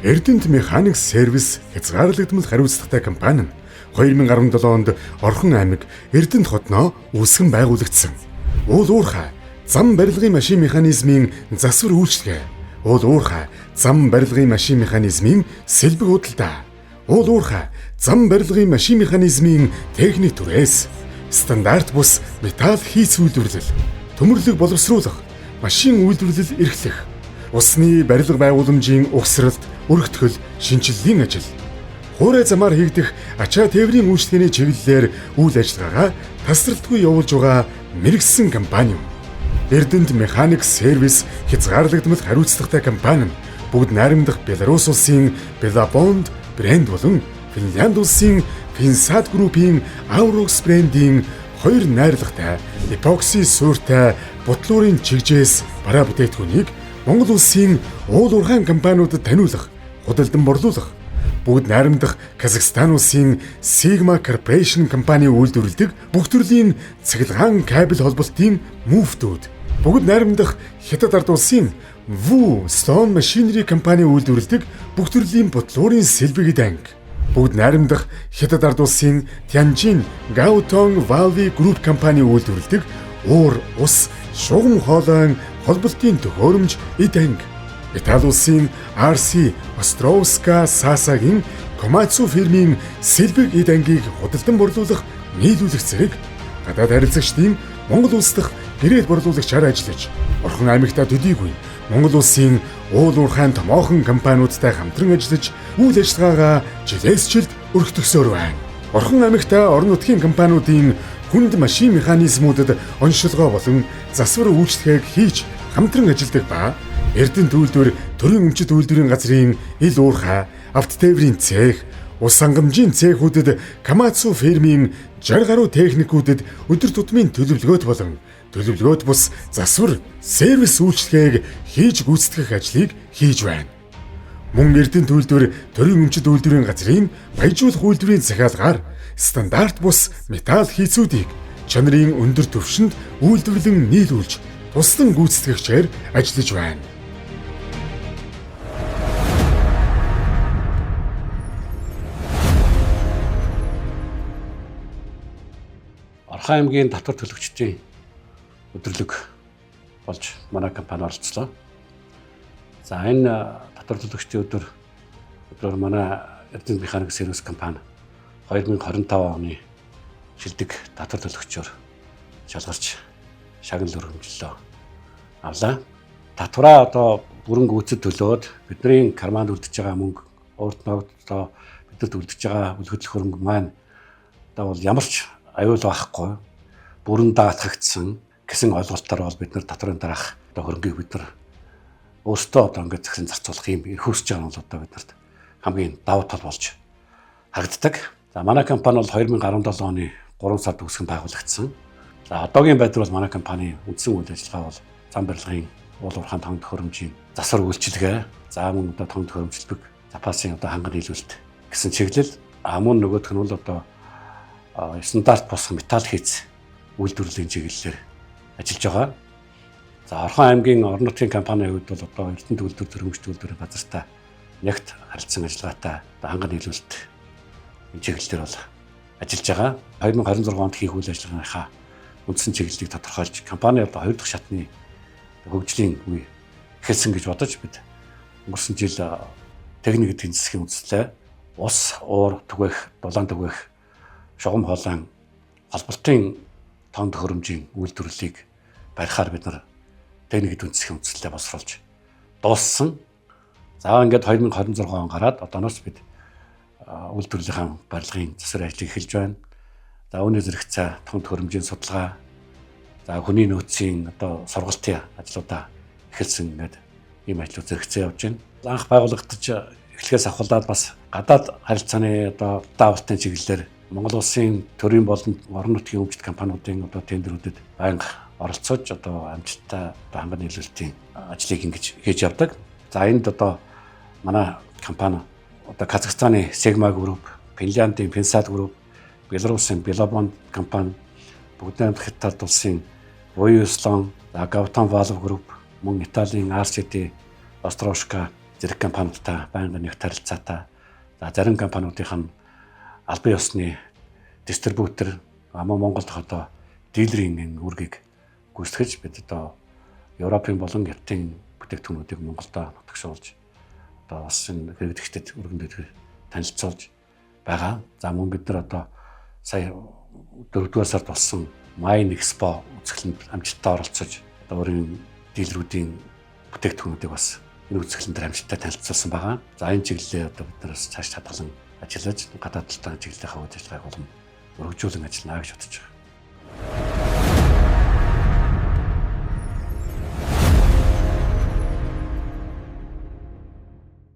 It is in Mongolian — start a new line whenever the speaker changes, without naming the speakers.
Эрдэнэт механик сервис хязгаарлагдмал хариуцлагатай компани нь 2017 онд Орхон аймаг Эрдэнэт хотноо үүсгэн байгуулагдсан. Уул уурхай зам барилгын машин механизмын засвар үйлчлэгээ. Уул уурхай зам барилгын машин механизмын сэлбэг худалдаа. Уул уурхай зам барилгын машин механизмын техник түрээс стандарт бус металл хийц үйлдвэрлэл, төмөрлөг боловсруулах, машин үйлдвэрлэл эрхлэх, усны барилга байгууламжийн угсралт, өргөтгөл, шинжилгээний ажил. Хуурай замаар хийгдэх ачаа тээврийн үйлчлэгээний чиглэлээр үйл ажиллагаагаа тасралтгүй явуулж байгаа мэрэгсэн компани юм. Эрдэнэт механик сервис хязгаарлагдмал хариуцлагатай компани нь бүгд найрамдах Беларусь улсын Белабонд брэнд болон Финлянд улсын Финсат группийн Aurox брендийн хоёр найрлагатай эпокси суурьтай бутлуурын чигжээс бараа бүтээгдэхүүнийг Монгол улсын уул уурхайн компаниудад таниулах, худалдан борлуулах, бүгд найрамдах Казахстан улсын Sigma Corporation компани үйлдвэрлэдэг бүх төрлийн цахилгаан кабель холболтын муфтууд, бүгд найрамдах Хятад ард улсын Wu Stone Machinery компани үйлдвэрлэдэг бүх төрлийн бутлуурын сэлбэг данг, бүгд найрамдах Хятад ард улсын Tianjin Gaotong Valve Group компани үйлдвэрлэдэг уур, ус, шугам хоолойн холболтын төхөөрөмж данг, Итали улсын RC Островска Сасагийн Komatsu фирмийн сэлбэг дангийг худалдан борлуулах, нийлүүлэх зэрэг гадаад харилцагчдын Монгол улс дахь гэрэл борлуулагчаар ажиллаж, Орхон аймагта төдийгүй Монгол улсын уул уурхайн томоохон компаниудтай хамтран ажиллаж, үйл ажиллагаагаа жилээс жилд өргөтгсөөр байна. Орхон аймагта орон нутгийн компаниудын хүнд машин механизмуудад онцлогоо болон засвар үйлчлэгээг хийж хамтран ажилладаг ба Эрдэнэт үйлдвэр төрийн өмчит үйлдвэрийн газрын ил уурхай, авто тээврийн цех, ус сангамжийн цехүүдэд Komatsu фирмийн 60 гаруй техникүүдэд өдөр тутмын төлөвлөгөөт болон төлөвлөгөөт бус засвар, сервис үйлчлэгээг хийж гүйцэтгэх ажлыг хийж байна. Мөн Эрдэнэт үйлдвэр төрийн өмчит үйлдвэрийн газрын баяжуулах үйлдвэрийн захиалгаар стандарт бус металл хийцүүдийг чанарын өндөр түвшинд үйлдвэрлэн нийлүүлж туслан гүйцэтгэгчээр ажиллаж байна.
Орхон аймгийн татвар төлөгчдийн өдөрлөг болж манай компани оролцлоо. За энэ татвар төлөгчдийн өдрөөр манай Эрдэнэт механик сервис компани 2025 оны шилдэг татвар төлөгчөөр шалгарч шагнал өргөмжлөлөө авлаа. Татвараа одоо бүрэн гүйцэд төлөөд бидний карманд үлдэж байгаа мөнгө, урд ногд одоо бидэд үлдэж байгаа үлгэдэл хөрөнгө маань одоо бол ямар ч аюул байхгүй бүрэн даатгагдсан гэсэн ойлголтоор бол бид нар татварын дараах одоо хөрөнгийг бид нар өөрсдөө одоо ингээд згсэн зарцуулах юм эрхүүсэж байгаа нь бол одоо биднэрт хамгийн давуу тал болж харагддаг. За манай компани бол 2017 оны 3 сард үүсгэн байгуулагдсан. За одоогийн байдлаар бол манай компани үндсэн үйл ажиллагаа бол зам барилгын уул уурхайн тоног төхөөрөмжийн засвар үйлчилгээ, за мөн одоо тоног төхөөрөмжлөлбөг запасын одоо ханган нийлүүлэлт гэсэн чиглэл мөн нөгөөх нь бол одоо стандарт бус металл хийц үйлдвэрлэлийн чиглэлээр ажиллаж байгаа. За Орхон аймгийн орон нутгийн компанийн хувьд бол одоо Эрдэнэт үйлдвэр төрөмжт үйлдвэрийн газартай нягт харилцсан ажиллагаатай ханган нийлүүлэлт энэ чиглэлээр бол ажиллаж байгаа. 2026 онд хийх үйл ажиллагааныхаа үндсэн чиглэлийг тодорхойлж компани одоо 2 дахь шатны хөгжлийн үе эхэлсэн гэж бодож бид өнгөрсөн жил техник эдийн засгийн үндэслэлээ ус, уур, түгээх, дулаан түгээх, шугам хоолойн холболтын тоног төхөөрөмжийн үйлдвэрлэлийг барихаар бид нар техник эдийн засгийн үндэслэлээ боловсруулж дууссан. За ингээд 2026 он гараад одооноос бид үйлдвэрлэлийн барилгын засвар ажлыг эхэлж байна. За үүний зэрэгцээ тоног төхөөрөмжийн судалгаа, за хүний нөөцийн одоо сургалтын ажлуудаа эхэлсэн ингээд ийм ажлууд зэрэгцээ явж байна. Анх байгуулагдаж эхлэхээс ахуулаад бас гадаад харилцааны одоо даавалтын чиглэлээр Монгол улсын төрийн болон орон нутгийн өмчит компаниудын одоо тендерүүдэд байнга оролцож одоо амжилттай ханган нийлүүлэлтийн ажлыг ингэж хийж явдаг. За энд одоо манай компани одоо Казахстаны Sigma Group, Финляндийн Finsat Group, Беларусын Белабонд компани, бүгд Хятад улсын Wu Stone, Gaotong Valve Group, мөн Италийн RCT Островска зэрэг компаниудтай байнгын нэг харилцаатай. За зарим компаниудын албан ёсны дистрибьютор Монголд одоо дилерийн үүргийг гүйцэтгэж бид одоо Европын болон Хятадын бүтээгдэхүүнүүдийг Монголдо нутагшуулж одоо бас энэ хэрэглэгчдэд өргөндөд танилцуулж байгаа. За мөн бид нар одоо сая 4-р сард болсон Mine Expo үзэсгэлэнд амжилттай оролцож одоо өөрийн дилерүүдийн бүтээгдэхүүнүүдийг бас энэ үзэсгэлэн дээр амжилттай танилцуулсан байгаа. За энэ чиглэлээр одоо бид нар цааш хадгалан ажиллаж гадаад талын чиглэлийнхаа үйл ажиллагааг болон өргөжүүлэн ажиллана гэж бодож байгаа.